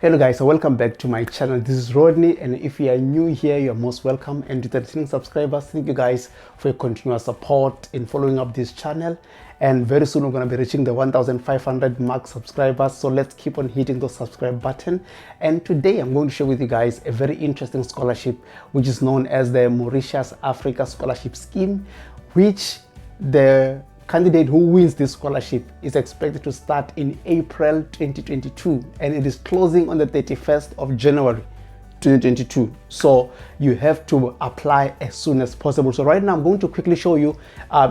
Hello guys, so welcome back to my channel. This is Rodney, and if you are new here, you're most welcome. And to the returning subscribers, thank you guys for your continuous support in following up this channel. And very soon we're going to be reaching the 1,500 mark subscribers, so let's keep on hitting the subscribe button. And today I'm going to share with you guys a very interesting scholarship which is known as the Mauritius-Africa Scholarship Scheme, which the candidate who wins this scholarship is expected to start in April 2022, and it is closing on the 31st of January 2022. So you have to apply as soon as possible. So right now I'm going to quickly show you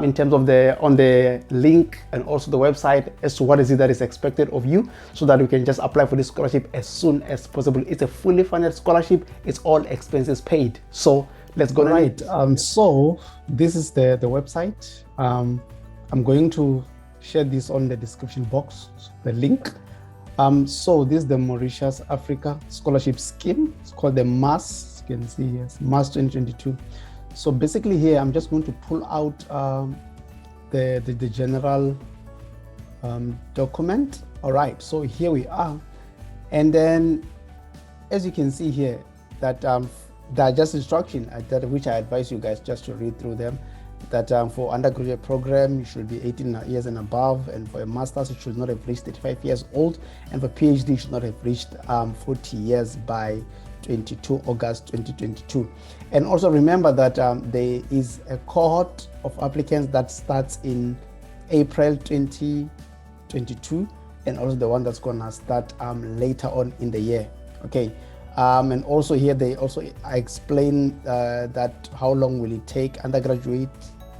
in terms of on the link and also the website as to what is it that is expected of you, so that you can just apply for this scholarship as soon as possible. It's a fully funded scholarship. It's all expenses paid. So let's go. Right. So this is the website. I'm going to share this on the description box, the link. So this is the Mauritius-Africa Scholarship Scheme. It's called the MAS. You can see here, MAS 2022. So basically here, I'm just going to pull out the general document. All right, so here we are. And then, as you can see here, that there are just instructions which I advise you guys just to read through them. That for undergraduate program, you should be 18 years and above, and for a master's, you should not have reached 35 years old, and for PhD, you should not have reached 40 years by 22 August 2022. And also remember that there is a cohort of applicants that starts in April 2022, and also the one that's gonna start later on in the year. Okay. And also here they also explain that how long will it take: undergraduate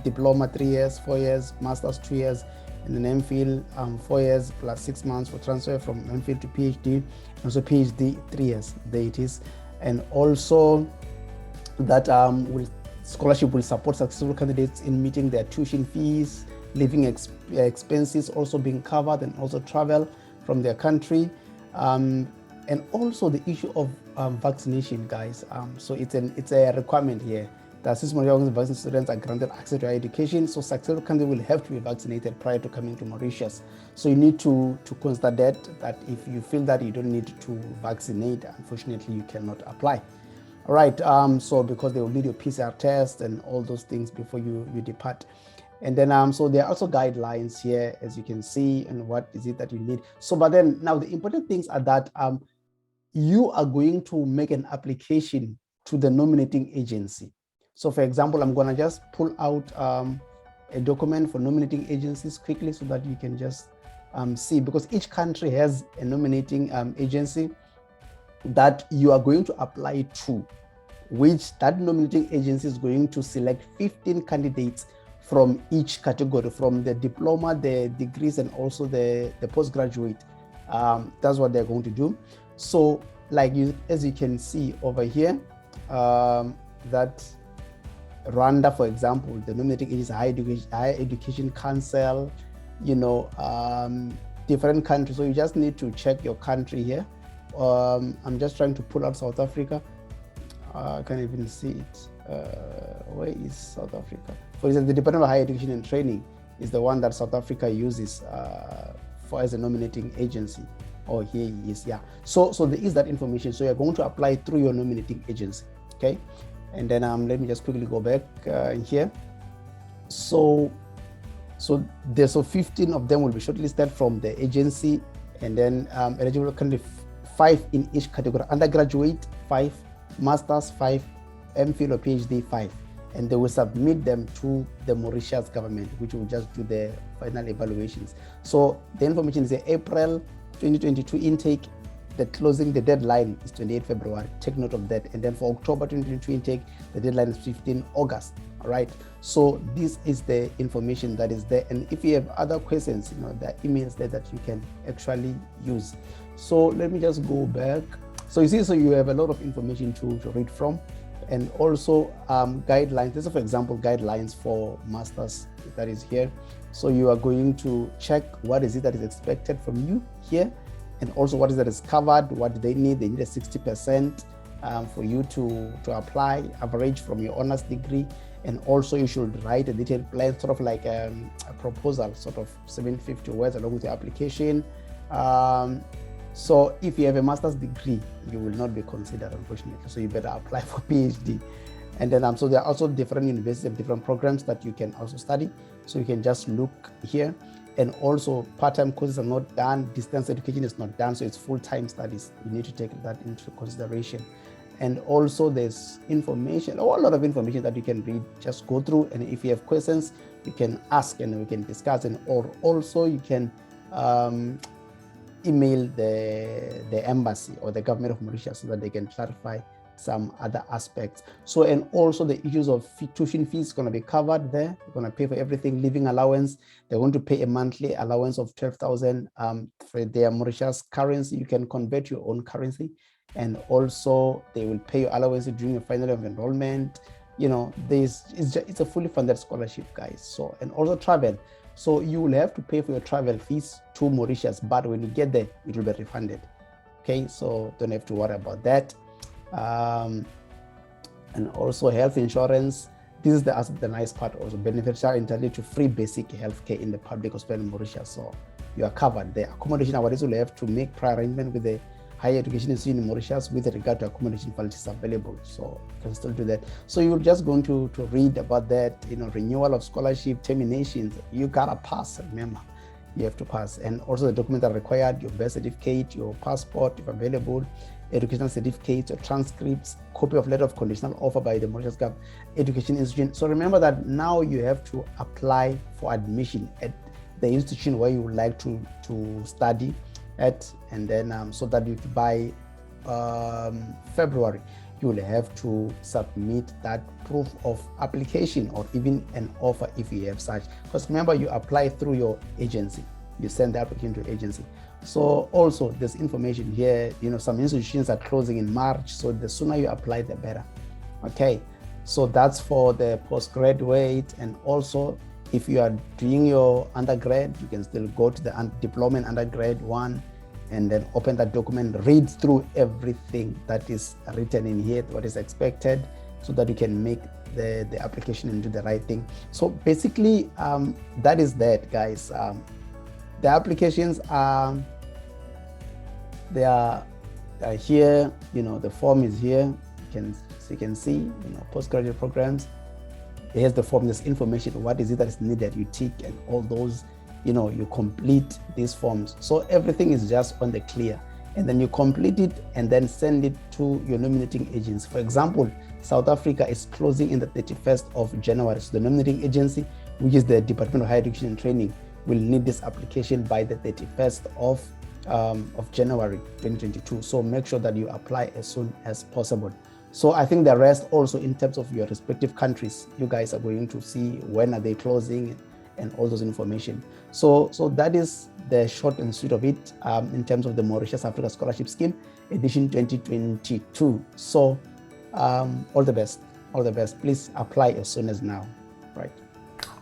diploma 3 years, 4 years, master's 2 years, and then MPhil 4 years plus 6 months for transfer from MPhil to PhD, and also PhD 3 years. There it is. And also that scholarship will support successful candidates in meeting their tuition fees, living expenses also being covered, and also travel from their country. And also the issue of vaccination, guys. So it's a requirement here that since Mauritius vaccinated students are granted access to higher education, so successful candidates will have to be vaccinated prior to coming to Mauritius. So you need to consider that if you feel that you don't need to vaccinate, unfortunately you cannot apply. All right. So because they will need your PCR test and all those things before you depart. And then so there are also guidelines here, as you can see, and what is it that you need. So but then now the important things are that you are going to make an application to the nominating agency. So for example, I'm gonna just pull out a document for nominating agencies quickly so that you can just see, because each country has a nominating agency that you are going to apply to, which that nominating agency is going to select 15 candidates from each category, from the diploma, the degrees, and also the postgraduate. That's what they're going to do. So like as you can see over here, that Rwanda, for example, the nominating agency, higher education council, different countries. So you just need to check your country here. I'm just trying to pull out South Africa. I can't even see it. Where is South Africa? For example, the Department of Higher Education and Training is the one that South Africa uses for as a nominating agency. Oh, here he is. Yeah. So there is that information. So you're going to apply through your nominating agency. Okay. And then let me just quickly go back here. So there's 15 of them will be shortlisted from the agency, and then eligible candidate 5 in each category: undergraduate 5, masters 5, MPhil or PhD 5, and they will submit them to the Mauritius government, which will just do the final evaluations. So the information is April 2022 intake. The deadline is 28 February. Take note of that. And then for October 2022 intake, the deadline is 15 August. All right. So this is the information that is there. And if you have other questions, there are emails there that you can actually use. So let me just go back. So you see, so you have a lot of information to read from, and also guidelines. This is, for example, guidelines for masters that is here. So you are going to check what is it that is expected from you here, and also what is that is covered, what do they need. They need a 60% for you to apply, average from your honors degree. And also you should write a detailed plan, sort of like a proposal, sort of 750 words along with your application. So if you have a master's degree, you will not be considered, unfortunately. So you better apply for PhD. And then so there are also different universities and different programs that you can also study. So you can just look here. And also part-time courses are not done, distance education is not done, so it's full-time studies. You need to take that into consideration. And also there's information, a lot of information that you can read, just go through, and if you have questions, you can ask and we can discuss, and or also you can email the embassy or the government of Mauritius so that they can clarify some other aspects. So, and also the issues of tuition fees is going to be covered there. They're going to pay for everything, living allowance. They're going to pay a monthly allowance of 12,000 for their Mauritius currency. You can convert your own currency. And also they will pay your allowance during your final year of enrollment. You know, it's a fully funded scholarship, guys. So, and also travel. So you will have to pay for your travel fees to Mauritius, but when you get there, it will be refunded. Okay, so don't have to worry about that. And also health insurance. This is the nice part also. Benefits are entitled to free basic healthcare in the public hospital in Mauritius. So you are covered there. Accommodation, our will have to make prior arrangement with the higher education institution in Mauritius with regard to accommodation facilities available. So you can still do that. So you're just going to read about that, you know, renewal of scholarship, terminations. You gotta pass, remember. You have to pass. And also the documents are required, your birth certificate, your passport if available, educational certificates, your transcripts, copy of letter of conditional offer by the Mauritius Government Education Institution. So remember that now you have to apply for admission at the institution where you would like to study at, and then so that by February you will have to submit that proof of application or even an offer if you have such, because remember you apply through your agency, you send the application to agency. So also there's information here, you know, some institutions are closing in March, so the sooner you apply the better. Okay, so that's for the postgraduate. And also if you are doing your undergrad, you can still go to the diploma in undergrad one and then open that document, read through everything that is written in here, what is expected, so that you can make the application and do the right thing. So basically that is that, guys. The applications are here, you know, the form is here. You can see, you know, postgraduate programs. Here's the form, there's information, what is it that is needed, you tick and all those, you know, you complete these forms. So everything is just on the clear, and then you complete it and then send it to your nominating agents. For example, South Africa is closing in the 31st of January. So the nominating agency, which is the Department of Higher Education and Training, will need this application by the 31st of January 2022. So make sure that you apply as soon as possible. So I think the rest also in terms of your respective countries, you guys are going to see when are they closing and all those information. So that is the short and sweet of it in terms of the Mauritius-Africa Scholarship Scheme edition 2022. So all the best. Please apply as soon as now, right?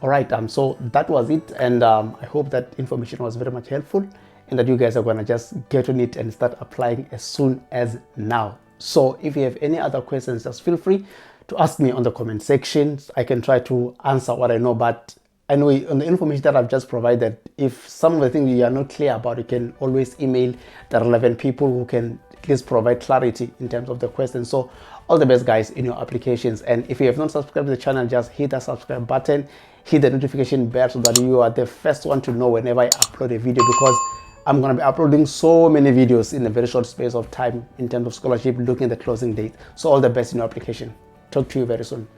All right, so that was it, and I hope that information was very much helpful and that you guys are gonna just get on it and start applying as soon as now. So if you have any other questions, just feel free to ask me on the comment section. I can try to answer what I know, but anyway, on the information that I've just provided, if some of the things you are not clear about, you can always email the relevant people who can at least provide clarity in terms of the questions. So all the best, guys, in your applications. And if you have not subscribed to the channel, just hit that subscribe button, hit the notification bell so that you are the first one to know whenever I upload a video, because I'm going to be uploading so many videos in a very short space of time in terms of scholarship, looking at the closing date. So all the best in your application. Talk to you very soon.